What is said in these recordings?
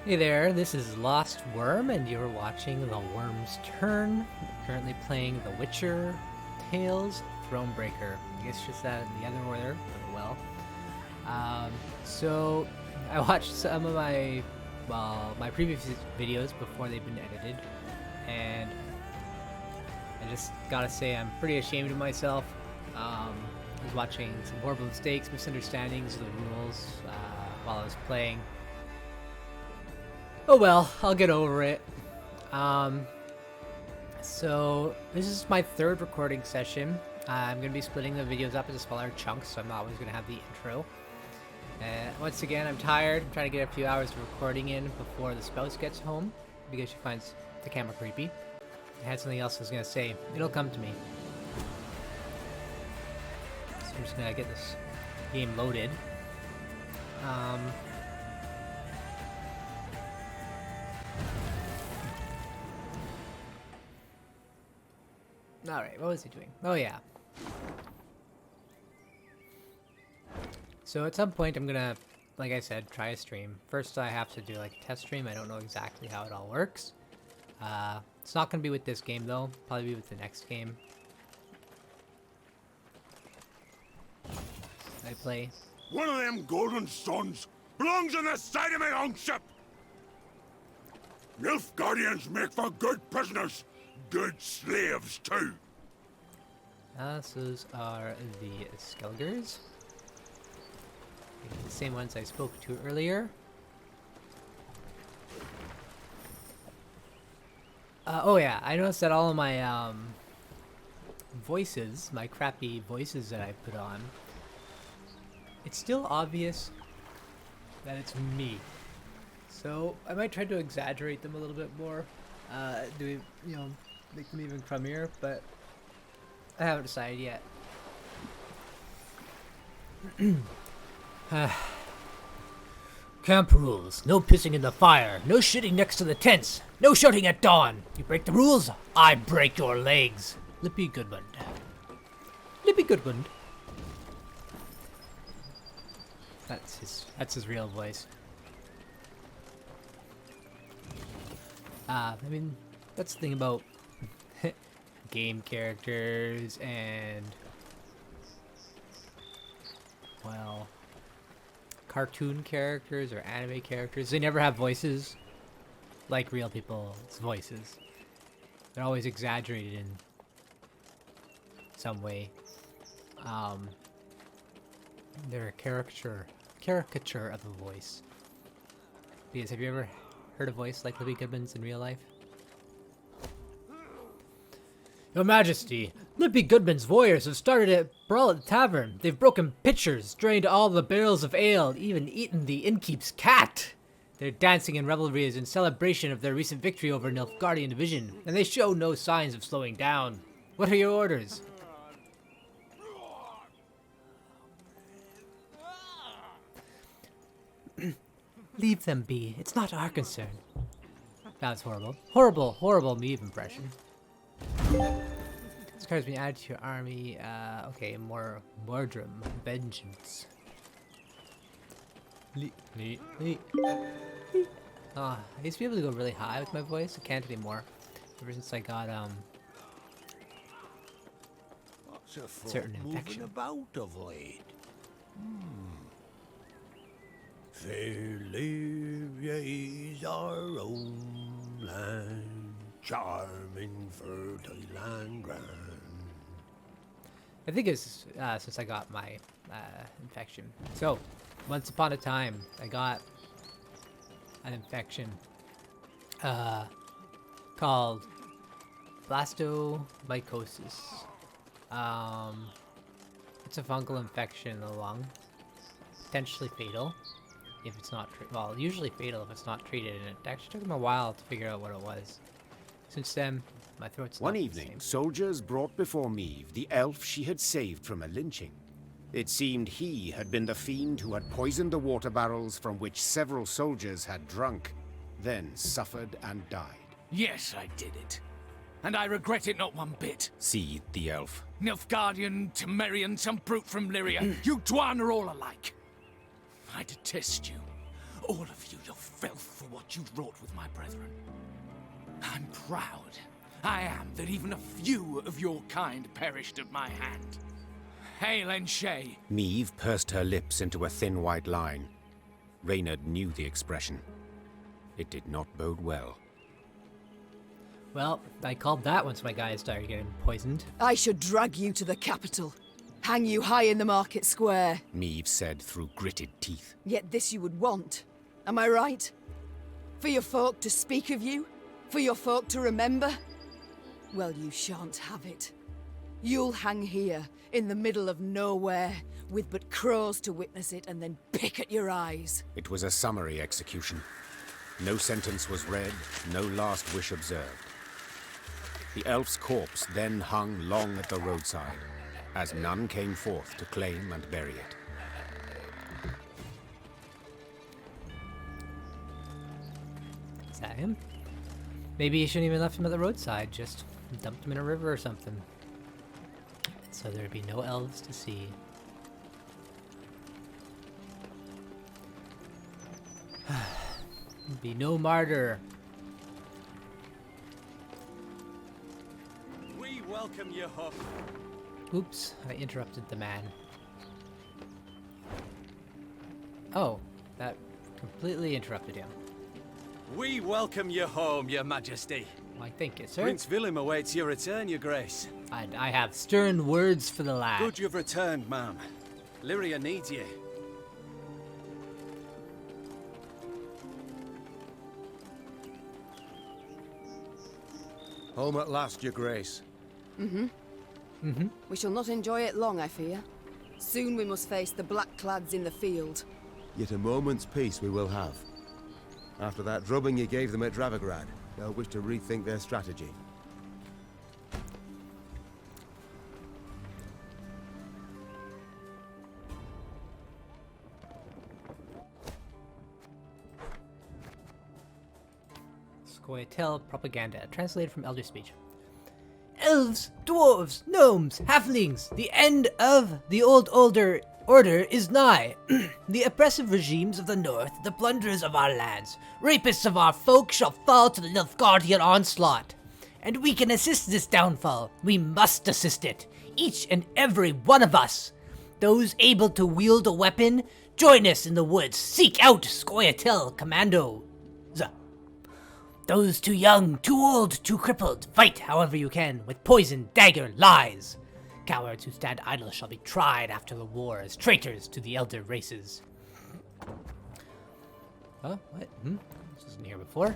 Hey there, this is Lost Worm, and you're watching The Worm's Turn. Currently playing The Witcher Tales Thronebreaker. I guess just that in the other order, but well. So I watched some of my previous videos before they've been edited, and I just gotta say I'm pretty ashamed of myself. I was watching some horrible mistakes, misunderstandings of the rules while I was playing. Oh well, I'll get over it. So this is my third recording session. I'm going to be splitting the videos up into smaller chunks, so I'm not always going to have the intro. Once again, I'm tired. I'm trying to get a few hours of recording in before the spouse gets home, because she finds the camera creepy. I had something else I was going to say. It'll come to me. So I'm just going to get this game loaded. Alright, what was he doing? Oh yeah. So at some point I'm gonna, like I said, try a stream. First I have to do like a test stream. I don't know exactly how it all works. It's not gonna be with this game though. Probably be with the next game I play. One of them golden sons belongs on the side of my own ship. Milf guardians make for good prisoners, good slaves too. Those are the Skelgers. The same ones I spoke to earlier. Oh yeah, I noticed that all of my voices, my crappy voices that I put on, it's still obvious that it's me. So I might try to exaggerate them a little bit more. Make them even crummier, but I haven't decided yet. Camp rules. No pissing in the fire. No shitting next to the tents. No shouting at dawn. You break the rules, I break your legs. Lippy Goodwin. Lippy Goodwin. That's his real voice. I mean, that's the thing about game characters and, well, cartoon characters or anime characters. They never have voices like real people's voices. They're always exaggerated in some way. They're a caricature of a voice. Because have you ever heard a voice like Libby Goodman's in real life? Your Majesty, Lippy Goodman's warriors have started a brawl at the tavern. They've broken pitchers, drained all the barrels of ale, even eaten the innkeep's cat. Their dancing and revelry is in celebration of their recent victory over Nilfgaardian division, and they show no signs of slowing down. What are your orders? Leave them be. It's not our concern. That was horrible. Horrible Meve impression. This card's been added to your army. Okay, more Mordrum. Vengeance. I used to be able to go really high with my voice. I can't anymore. Ever since I got, certain infection. About of late. Fair Lyria is our own land, charming, fertile and grand. I think it's since I got my infection. So, once upon a time, I got an infection called blastomycosis. It's a fungal infection in the lung, potentially fatal if it's not usually fatal if it's not treated, and it actually took them a while to figure out what it was. Since then, my throat's not One the evening, same. soldiers brought before Meve the elf she had saved from a lynching. It seemed he had been the fiend who had poisoned the water barrels from which several soldiers had drunk, then suffered and died. Yes, I did it. And I regret it not one bit. Seethed the elf. Nilfgaardian, Temerian, some brute from Lyria. You Dwan are all alike. I detest you. all of you, your filth for what you wrought with my brethren. I'm proud. I am that even a few of your kind perished at my hand. Hail Enshay! Meve pursed her lips into a thin white line. Reynard knew the expression. It did not bode well. Well, I called that once my guys started getting poisoned. I should drag you to the capital. Hang you high in the market square. Meve said through gritted teeth. Yet this you would want. Am I right? For your folk to speak of you? For your folk to remember? Well, you shan't have it. You'll hang here, in the middle of nowhere, with but crows to witness it and then pick at your eyes. It was a summary execution. No sentence was read, no last wish observed. The elf's corpse then hung long at the roadside, as none came forth to claim and bury it. Is that him? Maybe you shouldn't even left him at the roadside, just dumped him in a river or something. So there'd be no elves to see. Be no martyr. We welcome you, Huff. Oops, I interrupted the man. Oh, that completely interrupted him. We welcome you home, your majesty. Why, thank you, sir. Prince Vellim awaits your return, your grace. And I have stern words for the lad. Good you've returned, ma'am. Lyria needs you. Home at last, your grace. We shall not enjoy it long, I fear. Soon we must face the black-clads in the field. Yet a moment's peace we will have. After that drubbing you gave them at Dravigrad, they'll wish to rethink their strategy. Scoia'tael propaganda, translated from Elder Speech. Elves, dwarves, gnomes, halflings, the end of the old order is nigh. The oppressive regimes of the north, the plunderers of our lands, rapists of our folk shall fall to the Nilfgaardian onslaught. And we can assist this downfall. We must assist it. Each and every one of us. Those able to wield a weapon, join us in the woods. Seek out Scoia'tael commandos. Those too young, too old, too crippled, fight however you can, with poison, dagger, lies. Cowards who stand idle shall be tried after the war as traitors to the elder races. Huh? What? This wasn't here before.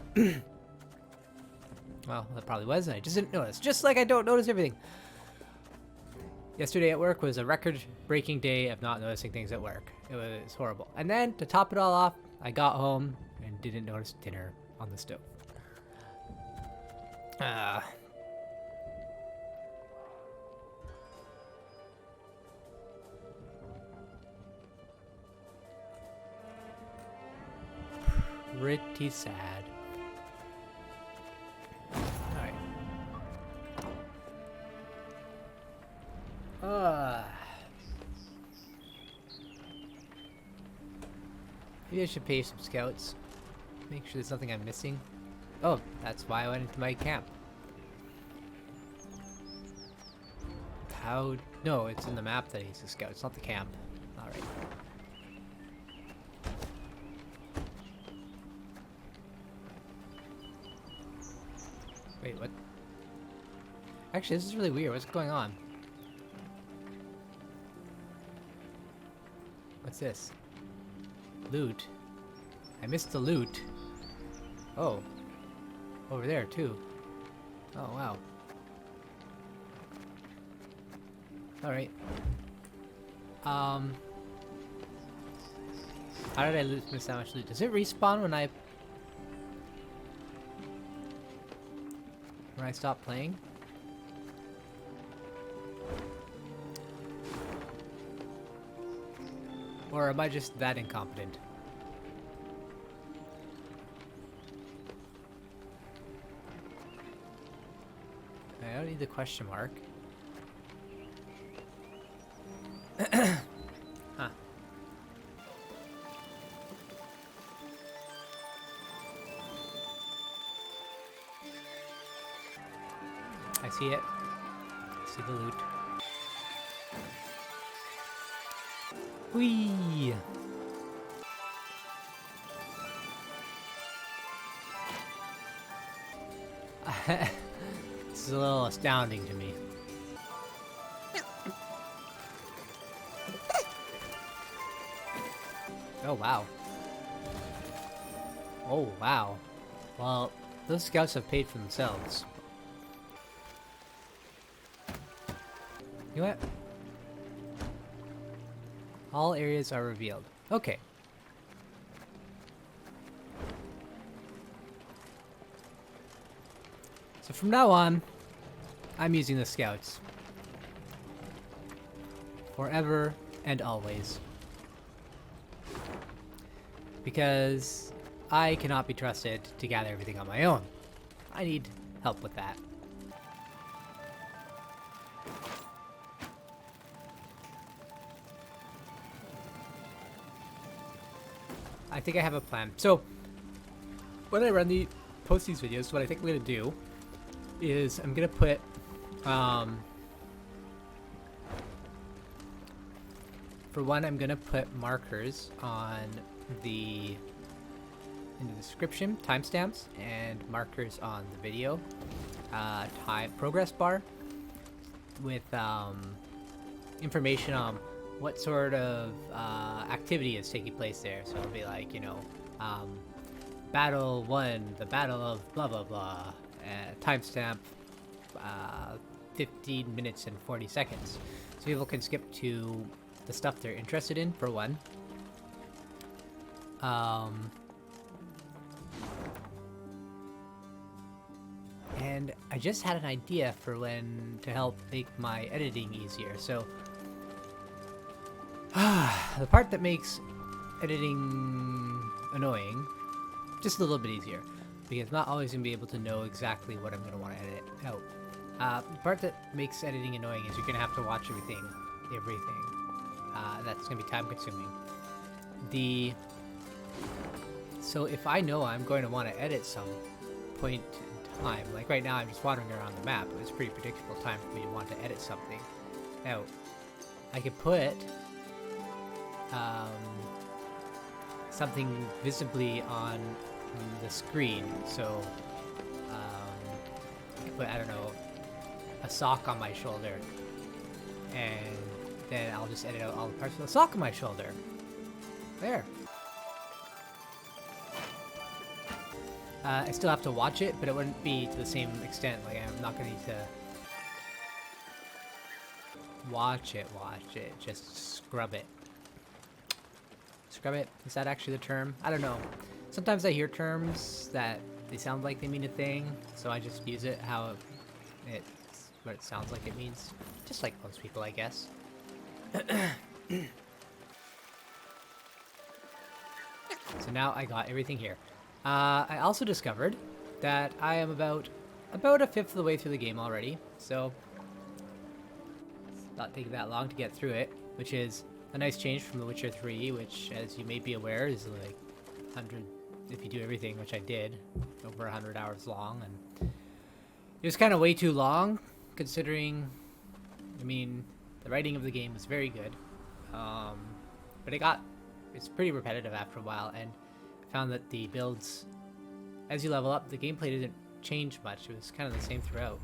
Well, that probably was, and I just didn't notice. Just like I don't notice everything. Yesterday at work was a record-breaking day of not noticing things at work. It was horrible. And then, to top it all off, I got home and didn't notice dinner on the stove. Pretty sad. Alright. Maybe I should pay some scouts. Make sure there's nothing I'm missing. Oh, that's why I went into my camp. How? No, it's in the map that he's a scout. It's not the camp. Alright. Wait, what? Actually, this is really weird. What's going on? What's this? Loot. I missed the loot. Oh. Over there, too. Oh, wow. Alright. How did I miss that much loot? Does it respawn when I stop playing? Or am I just that incompetent? I don't need the question mark. Huh. I see it. I see the loot. Whee! This is a little astounding to me. Oh, wow. Oh, wow. Well, those scouts have paid for themselves. You know what? All areas are revealed. Okay. So from now on, I'm using the scouts. Forever and always. Because I cannot be trusted to gather everything on my own. I need help with that. I think I have a plan. So, when I post these videos, what I think I'm going to do is I'm going to put, for one, I'm going to put markers on in the description, timestamps, and markers on the video, progress bar, with information on what sort of activity is taking place there. So it'll be like, you know, Battle 1, the Battle of blah blah blah, timestamp 15 minutes and 40 seconds. So people can skip to the stuff they're interested in, for one. And I just had an idea for when to help make my editing easier. So the part that makes editing annoying, just a little bit easier, because I'm not always going to be able to know exactly what I'm going to want to edit out. The part that makes editing annoying is you're going to have to watch everything. That's going to be time consuming. So if I know I'm going to want to edit some point in time, like right now I'm just wandering around the map, it's a pretty predictable time for me to want to edit something. Now, I could put something visibly on the screen, so I could put, I don't know, a sock on my shoulder, and then I'll just edit out all the parts of the sock on my shoulder. There. I still have to watch it, but it wouldn't be to the same extent. Like, I'm not going to need to watch it, just scrub it. Scrub it? Is that actually the term? I don't know. Sometimes I hear terms that they sound like they mean a thing, so I just use it what it sounds like it means. Just like most people, I guess. So now I got everything here. I also discovered that I am about a fifth of the way through the game already, so it's not taking that long to get through it, which is a nice change from The Witcher 3, which, as you may be aware, is like 100, if you do everything, which I did, over 100 hours long, and it was kind of way too long, considering, I mean, the writing of the game was very good, but it's pretty repetitive after a while, and I found that the builds, as you level up, the gameplay didn't change much. It was kind of the same throughout.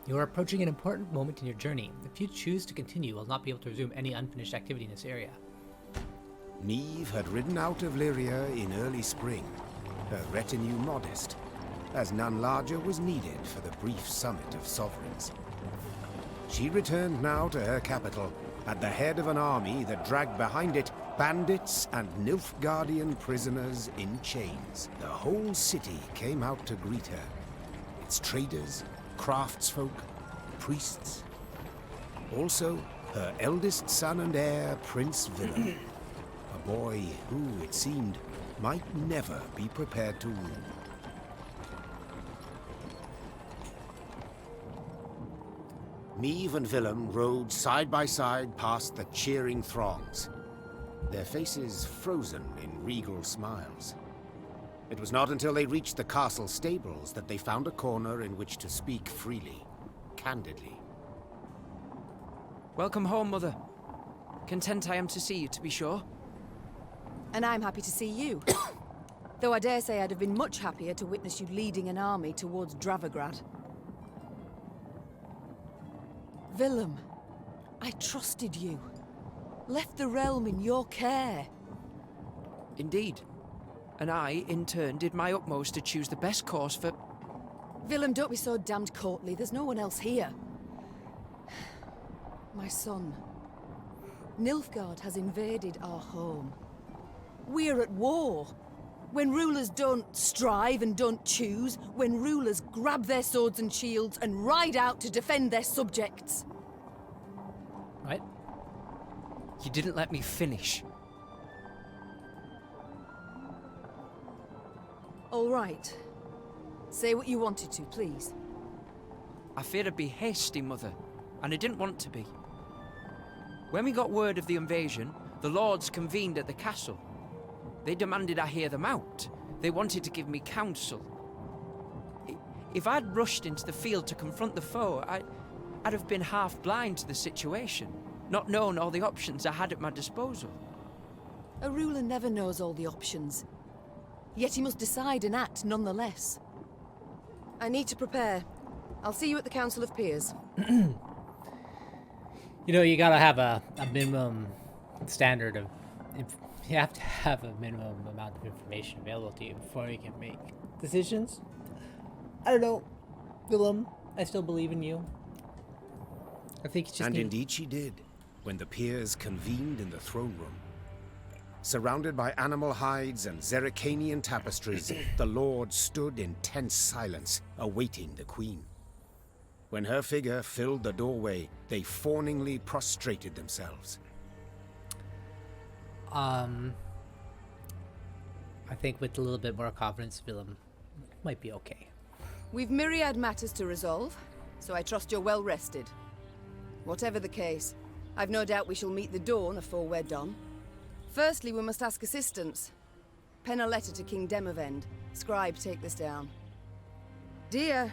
You are approaching an important moment in your journey. If you choose to continue, you will not be able to resume any unfinished activity in this area. Meve had ridden out of Lyria in early spring, her retinue modest, as none larger was needed for the brief summit of sovereigns. She returned now to her capital, at the head of an army that dragged behind it bandits and Nilfgaardian prisoners in chains. The whole city came out to greet her. Its traders, craftsfolk, priests. Also, her eldest son and heir, Prince Vellim, a boy who, it seemed, might never be prepared to rule. Meve and Vellim rode side by side past the cheering throngs. their faces frozen in regal smiles. It was not until they reached the castle stables that they found a corner in which to speak freely, candidly. Welcome home, Mother. Content I am to see you, to be sure. And I'm happy to see you. Though I dare say I'd have been much happier to witness you leading an army towards Dravigrad. Vellim, I trusted you. Left the realm in your care. Indeed. And I, in turn, did my utmost to choose the best course for... Vellim, don't be so damned courtly. There's no one else here. My son. Nilfgaard has invaded our home. We're at war. When rulers don't strive and don't choose, when rulers grab their swords and shields and ride out to defend their subjects. Right? You didn't let me finish. All right. Say what you wanted to, please. I feared I'd be hasty, Mother, and I didn't want to be. When we got word of the invasion, the lords convened at the castle. They demanded I hear them out. They wanted to give me counsel. If I'd rushed into the field to confront the foe, I'd have been half blind to the situation, not known all the options I had at my disposal. A ruler never knows all the options. Yet he must decide and act nonetheless. I need to prepare. I'll see you at the Council of Peers. You know, you gotta have a minimum standard of... You have to have a minimum amount of information available to you before you can make decisions. I don't know, Vellim. I still believe in you. I think it's just... And indeed she did, when the peers convened in the throne room. Surrounded by animal hides and Zerrikanian tapestries, the Lord stood in tense silence, awaiting the Queen. When her figure filled the doorway, they fawningly prostrated themselves. I think with a little bit more confidence, Vellim might be okay. We've myriad matters to resolve, so I trust you're well rested. Whatever the case, I've no doubt we shall meet the dawn afore we're done. Firstly, we must ask assistance. Pen a letter to King Demavend. Scribe, take this down. Dear...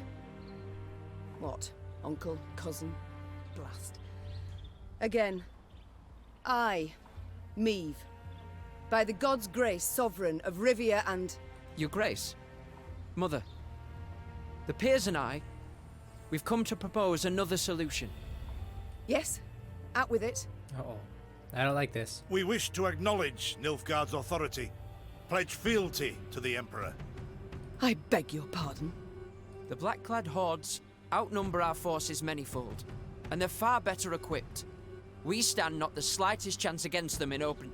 What? Uncle? Cousin? Blast. Again. I, Meve, by the god's grace, sovereign of Rivia and... Your Grace. Mother. The peers and I, we've come to propose another solution. Yes? Out with it. Uh-oh. I don't like this. We wish to acknowledge Nilfgaard's authority, pledge fealty to the Emperor. I beg your pardon. The black-clad hordes outnumber our forces manyfold, and they're far better equipped. We stand not the slightest chance against them in open...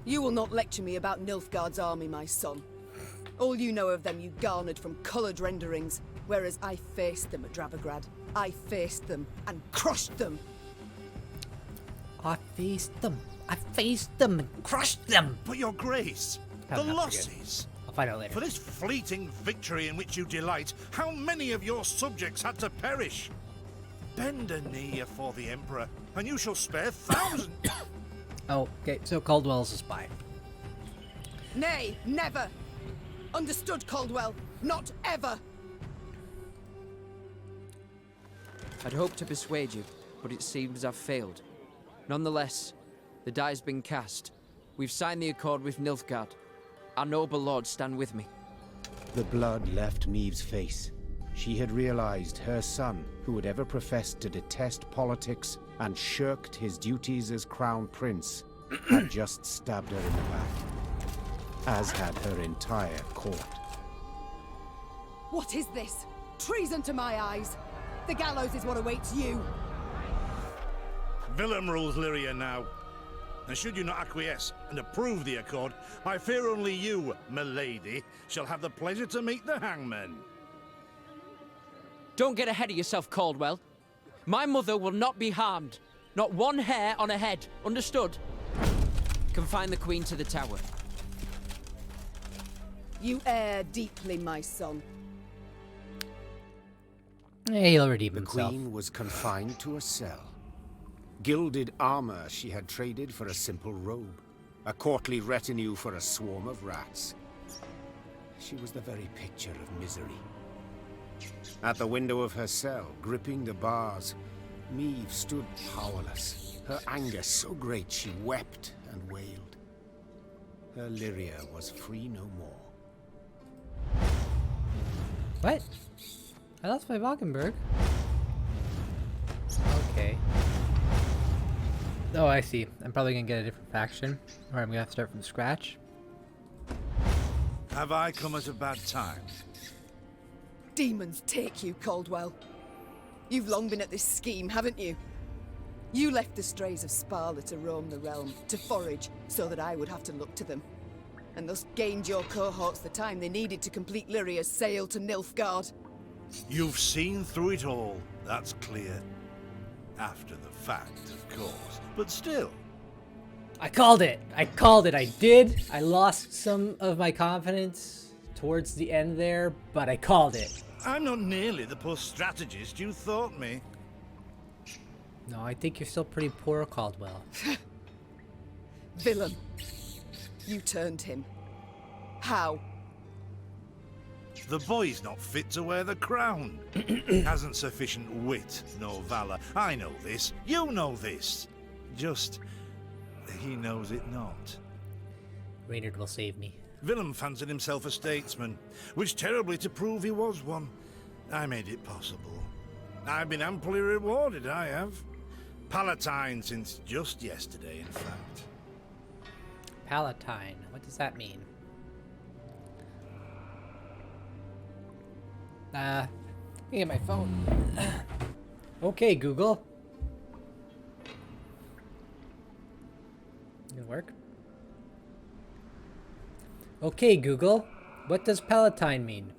You will not lecture me about Nilfgaard's army, my son. All you know of them you garnered from coloured renderings, whereas I faced them at Dravigrad. I faced them and crushed them. I faced them. I faced them and crushed them. But your grace, I'm the not forgetting. losses. I'll find out later. For this fleeting victory in which you delight, how many of your subjects had to perish? Bend a knee afore the Emperor, and you shall spare thousands. Oh, okay, so Caldwell's a spy. Nay, never. Understood, Caldwell. Not ever. I'd hoped to persuade you, but it seems I've failed. Nonetheless, the die's been cast. We've signed the accord with Nilfgaard. Our noble lords stand with me. The blood left Meve's face. She had realized her son, who had ever professed to detest politics and shirked his duties as crown prince, had just stabbed her in the back, as had her entire court. What is this? Treason to my eyes. The gallows is what awaits you. Vellim rules Lyria now. And should you not acquiesce and approve the accord, I fear only you, milady, shall have the pleasure to meet the hangman. Don't get ahead of yourself, Caldwell. My mother will not be harmed. Not one hair on her head. Understood? Confine the Queen to the tower. You err deeply, my son. Hey, he'll redeem The himself. Queen was confined to a cell. Gilded armor she had traded for a simple robe. A courtly retinue for a swarm of rats. She was the very picture of misery. At the window of her cell, gripping the bars, Meve stood powerless, her anger so great she wept and wailed. Her Lyria was free no more. What? I lost my Valkenberg. Okay. Oh, I see. I'm probably gonna get a different faction, or I'm gonna have to start from scratch. Have I come at a bad time? Demons take you, Caldwell. You've long been at this scheme, haven't you? You left the strays of Sparla to roam the realm, to forage, so that I would have to look to them. And thus gained your cohorts the time they needed to complete Lyria's sail to Nilfgaard. You've seen through it all, that's clear. After the fact, of course, but still. I called it! I called it! I did! I lost some of my confidence towards the end there, but I called it. I'm not nearly the poor strategist you thought me. No, I think you're still pretty poor, Caldwell. Vellim, you turned him. How? The boy's not fit to wear the crown. Hasn't sufficient wit nor valor. I know this. You know this. Just, he knows it not. Reynard will save me. Vellim fancied himself a statesman. Wished terribly to prove he was one. I made it possible. I've been amply rewarded, I have. Palatine since just yesterday, in fact. Palatine. What does that mean? Let me get my phone. Okay, Google. Gonna work? Okay, Google. What does Palatine mean?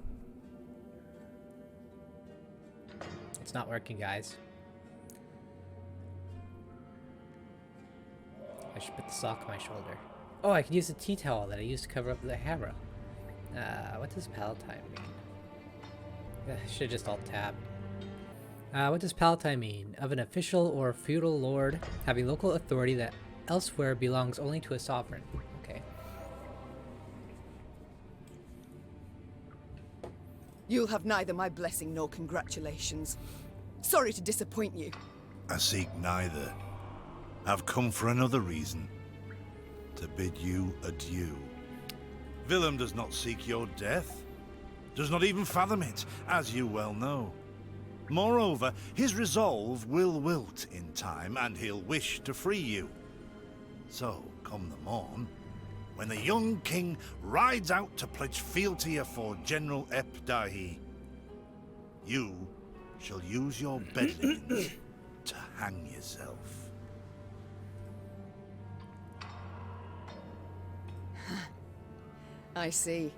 It's not working, guys. I should put the sock on my shoulder. Oh, I can use the tea towel that I used to cover up the hammer. What does Palatine mean? Should just alt tab. What does Palatine mean? Of an official or feudal lord having local authority that elsewhere belongs only to a sovereign. Okay. You'll have neither my blessing nor congratulations. Sorry to disappoint you. I seek neither. I've come for another reason. To bid you adieu. Vellim does not seek your death. Does not even fathom it, as you well know. Moreover, his resolve will wilt in time, and he'll wish to free you. So, come the morn, when the young king rides out to pledge fealty afore General Ep Dahi, you shall use your bedlingers to hang yourself. I see.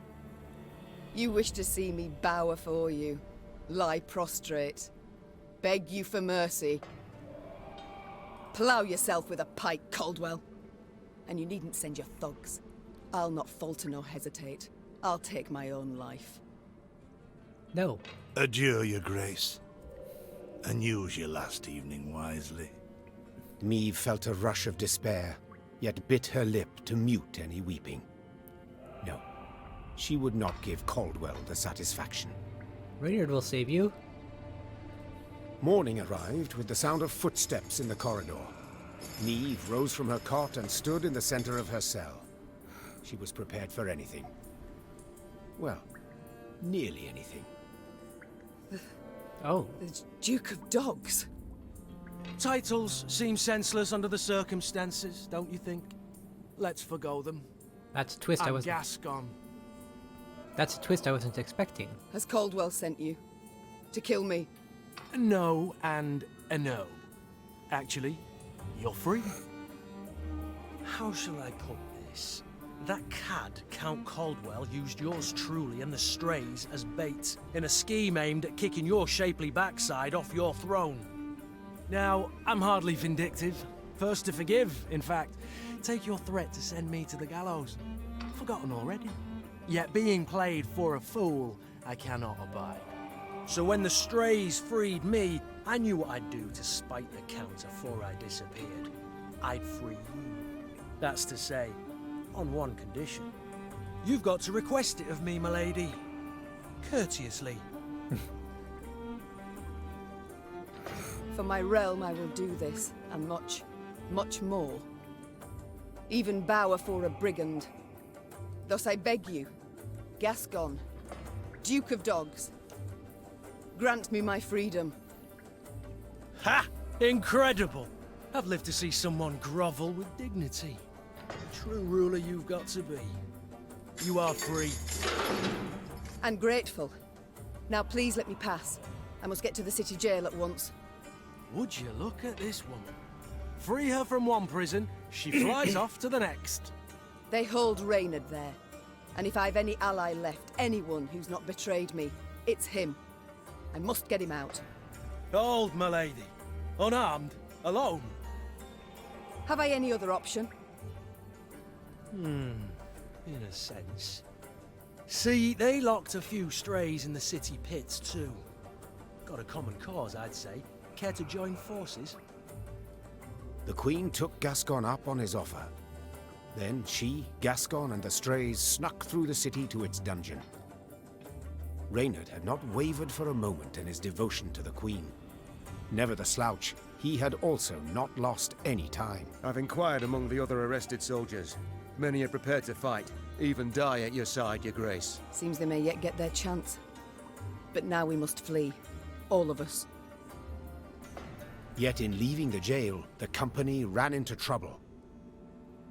You wish to see me bow afore you, lie prostrate, beg you for mercy. Plough yourself with a pike, Caldwell. And you needn't send your thugs. I'll not falter nor hesitate. I'll take my own life. No. Adieu, your grace. And use your last evening wisely. Meve felt a rush of despair, yet bit her lip to mute any weeping. No, she would not give Caldwell the satisfaction. Reynard will save you. Morning arrived with the sound of footsteps in the corridor. Meve rose from her cot and stood in the center of her cell. She was prepared for anything. Well, nearly anything. Oh. The Duke of Dogs. Titles seem senseless under the circumstances, don't you think? Let's forgo them. That's a twist I I'm wasn't. Gascon. That's a twist I wasn't expecting. Has Caldwell sent you? To kill me? A no and a no. Actually, you're free. How shall I put this? That cad, Count Caldwell, used yours truly and the strays as bait in a scheme aimed at kicking your shapely backside off your throne. Now, I'm hardly vindictive. First to forgive, in fact. Take your threat to send me to the gallows. Forgotten already. Yet being played for a fool, I cannot abide. So when the strays freed me, I knew what I'd do to spite the Count afore I disappeared. I'd free you. That's to say, On one condition. You've got to request it of me, my lady. Courteously. For my realm, I will do this, and much, much more. Even bow afore a brigand. Thus I beg you, Gascon, Duke of Dogs, grant me my freedom. Ha! Incredible! I've lived to see someone grovel with dignity. True ruler you've got to be. You are free. And grateful. Now please let me pass. I must get to the city jail at once. Would you look at this woman? Free her from one prison, she flies off to the next. They hold Reynard there. And if I've any ally left, anyone who's not betrayed me, it's him. I must get him out. Hold, my lady. Unarmed, alone. Have I any other option? In a sense. See, they locked a few strays in the city pits too. Got a common cause, I'd say. Care to join forces? The Queen took Gascon up on his offer. Then she, Gascon, and the strays snuck through the city to its dungeon. Reynard had not wavered for a moment in his devotion to the Queen. Never the slouch, he had also not lost any time. I've inquired among the other arrested soldiers. Many are prepared to fight, even die at your side, your grace. Seems they may yet get their chance. But now we must flee. All of us. Yet in leaving the jail, the company ran into trouble.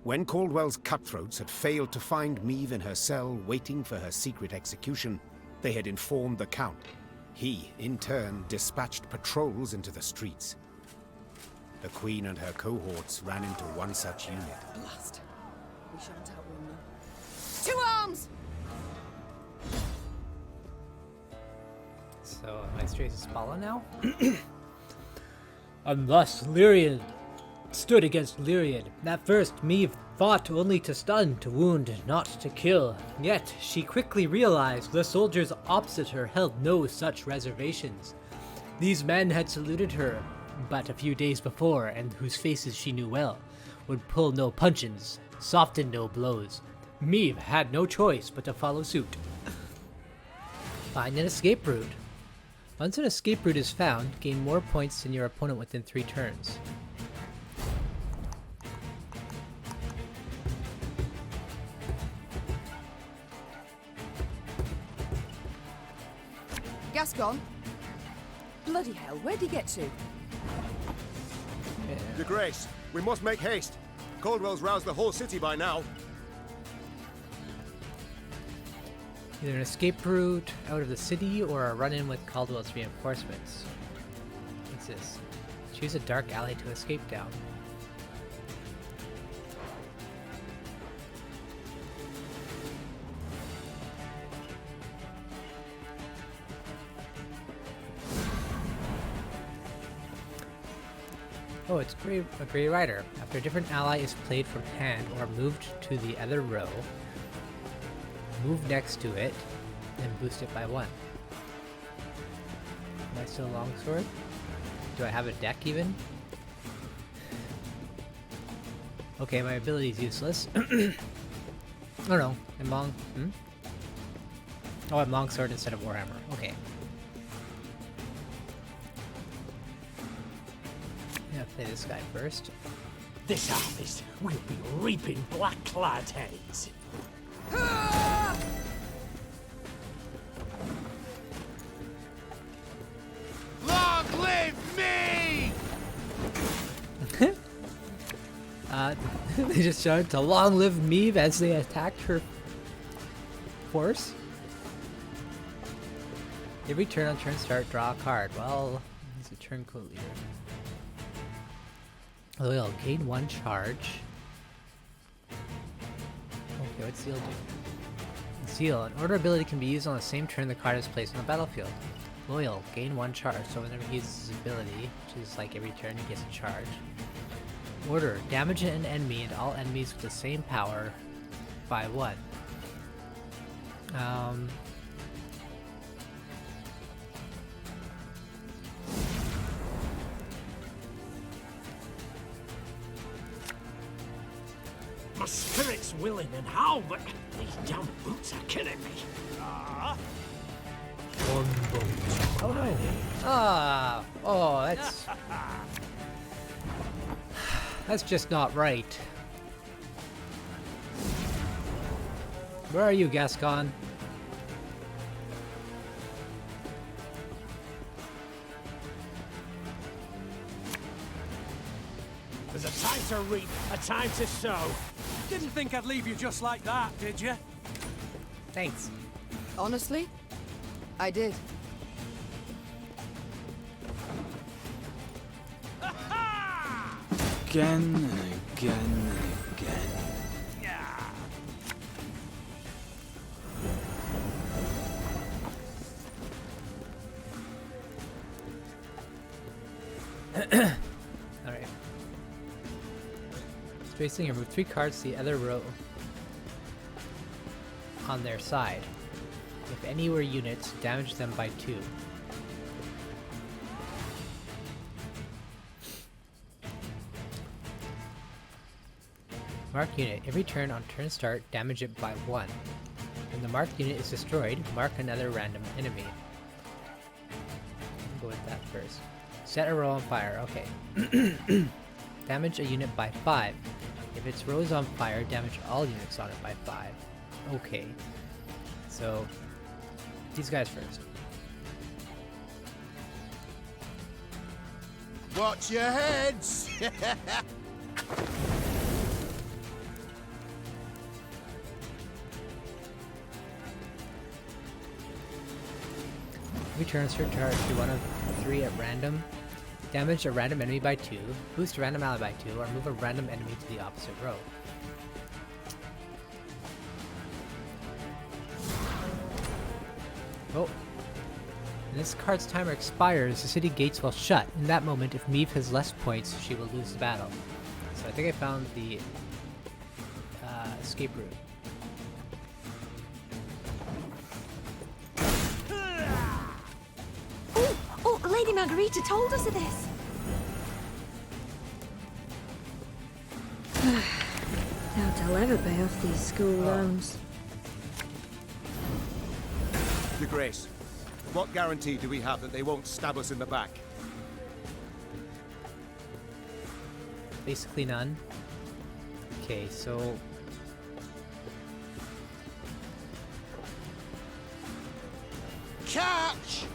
When Caldwell's cutthroats had failed to find Meve in her cell waiting for her secret execution, they had informed the Count. He, in turn, dispatched patrols into the streets. The Queen and her cohorts ran into one such unit. Blast. We shan't outrun them. To arms! So, my strays is Spala now? And thus, Lyria stood against Lyrian. At first, Meve fought only to stun, to wound, not to kill. Yet, she quickly realized the soldiers opposite her held no such reservations. These men had saluted her but a few days before, and whose faces she knew well, would pull no punches, soften no blows. Meve had no choice but to follow suit. Find an escape route. Once an escape route is found, gain more points than your opponent within 3 turns. Gascon? Bloody hell, where'd he get to? Your grace, we must make haste. Caldwell's roused the whole city by now. Either an escape route out of the city or a run-in with Caldwell's reinforcements. What's this? Choose a dark alley to escape down. Oh, it's a Grey Rider. After a different ally is played from hand or moved to the other row, move next to it, and boost it by 1. Am I still longsword? Do I have a deck even? Okay, my ability is useless. Oh no, I'm long. Oh, I'm longsword instead of warhammer. Okay. I'm gonna play this guy first. This harvest will be reaping black-clad heads. Long live me! They just shouted to long live Meve as they attacked her force. Every turn on turn start, draw a card. Well, he's a turncoat leader. Loyal, gain 1 charge. Okay, what's Zeal do? Zeal, an order ability can be used on the same turn the card is placed on the battlefield. Loyal, gain 1 charge. So whenever he uses his ability, which is like every turn he gets a charge. Order, damage an enemy and all enemies with the same power by 1. My spirit's willing and how, but these damn boots are killing me. One boat. Oh no. Ah. Oh, that's just not right. Where are you, Gascon? There's a time to reap, a time to sow. Didn't think I'd leave you just like that, did you? Thanks. Honestly, I did. Again and again and again. Alright. Spacing and move 3 cards to the other row on their side. If any were units, damage them by 2. Mark unit. Every turn on turn start, damage it by 1. When the marked unit is destroyed, mark another random enemy. I'll go with that first. Set a row on fire. Okay. Damage a unit by 5. If its row is on fire, damage all units on it by 5. Okay. So, these guys first. Watch your heads! Return search charge to one of 3 at random. Damage a random enemy by 2. Boost a random ally by 2, or move a random enemy to the opposite row. Oh. When this card's timer expires, the city gates will shut. In that moment, if Meve has less points, she will lose the battle. So I think I found the escape route. Oh, Lady Margarita told us of this. Doubt I'll ever pay off these school loans. Your Grace, what guarantee do we have that they won't stab us in the back? Basically none. Okay, so... Catch!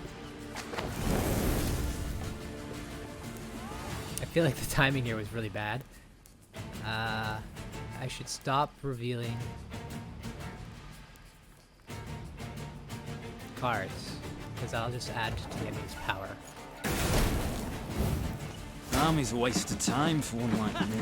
I feel like the timing here was really bad. I should stop revealing cards, because I'll just add to the enemy's power. Army's a waste of time for one like me.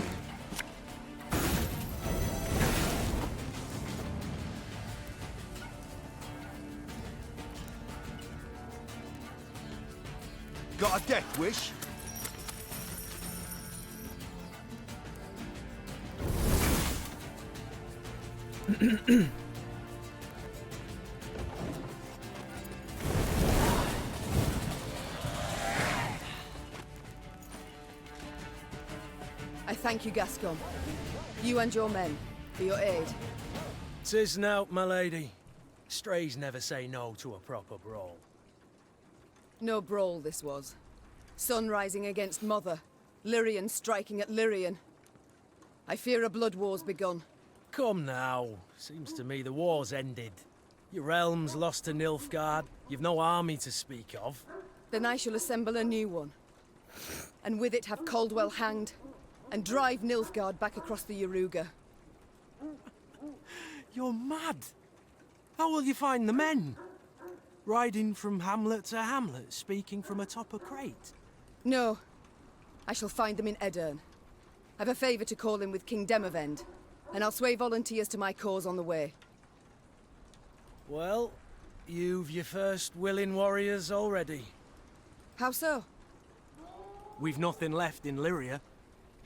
Got a death wish? I thank you, Gascon. You and your men, for your aid. 'Tis nought, my lady. Strays never say no to a proper brawl. No brawl this was. Sun rising against Mother. Lyrian striking at Lyrian. I fear a blood war's begun. Come now. Seems to me the war's ended. Your realm's lost to Nilfgaard. You've no army to speak of. Then I shall assemble a new one. And with it have Caldwell hanged, and drive Nilfgaard back across the Yaruga. You're mad. How will you find the men? Riding from hamlet to hamlet, speaking from atop a crate? No. I shall find them in Edirn. I've a favour to call in with King Demavend, and I'll sway volunteers to my cause on the way. Well, you've your first willing warriors already. How so? We've nothing left in Lyria.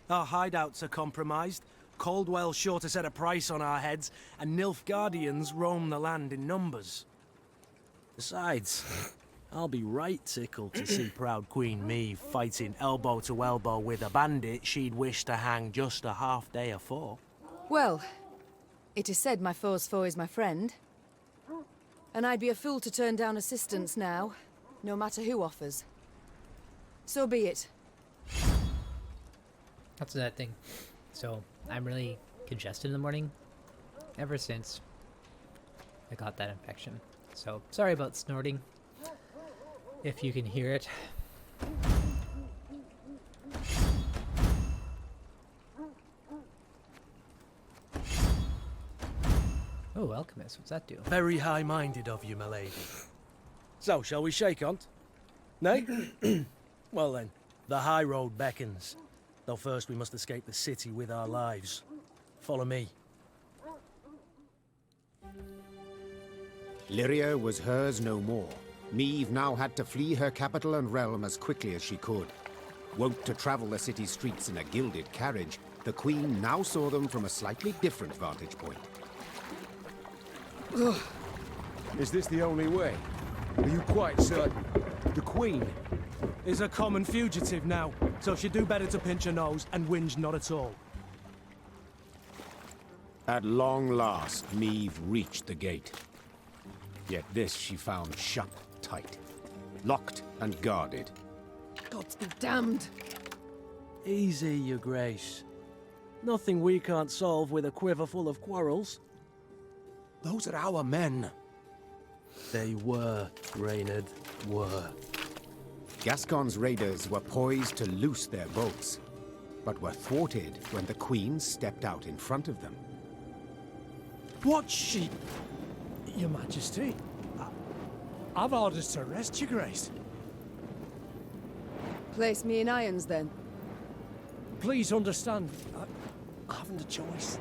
Our hideouts are compromised, Caldwell's sure to set a price on our heads, and Nilfgaardians roam the land in numbers. Besides, I'll be right tickled to see proud Queen Meve fighting elbow to elbow with a bandit she'd wish to hang just a half day afore. Well, it is said my foe's foe is my friend. And I'd be a fool to turn down assistance now, no matter who offers. So be it. That's that thing. So, I'm really congested in the morning ever since I got that infection. So, sorry about snorting, if you can hear it. Oh, alchemist, what's that do? Very high-minded of you, my lady. So, shall we shake on't? Nay? Well then, the high road beckons. Though first we must escape the city with our lives. Follow me. Lyria was hers no more. Meve now had to flee her capital and realm as quickly as she could. Wont to travel the city streets in a gilded carriage, the Queen now saw them from a slightly different vantage point. Is this the only way? Are you quite certain? The Queen? Is a common fugitive now, so she'd do better to pinch her nose and whinge not at all. At long last, Meve reached the gate. Yet this she found shut tight, locked and guarded. Gods be damned. Easy, your grace. Nothing we can't solve with a quiver full of quarrels. Those are our men. They were, Reynard, were. Gascon's raiders were poised to loose their bolts, but were thwarted when the Queen stepped out in front of them. What she... Your Majesty, I've orders to arrest your grace. Place me in irons, then. Please understand, I haven't a choice.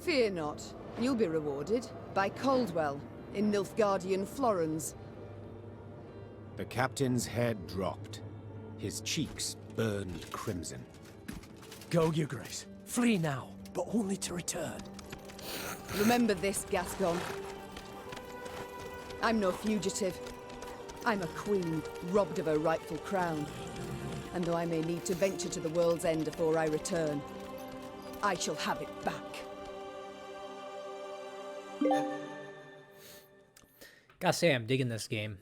Fear not. You'll be rewarded by Caldwell in Nilfgaardian Florens. The captain's head dropped. His cheeks burned crimson. Go, your grace. Flee now, but only to return. Remember this, Gascon. I'm no fugitive. I'm a queen, robbed of her rightful crown. And though I may need to venture to the world's end before I return, I shall have it back. Gotta say, I'm digging this game.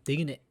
Digging it.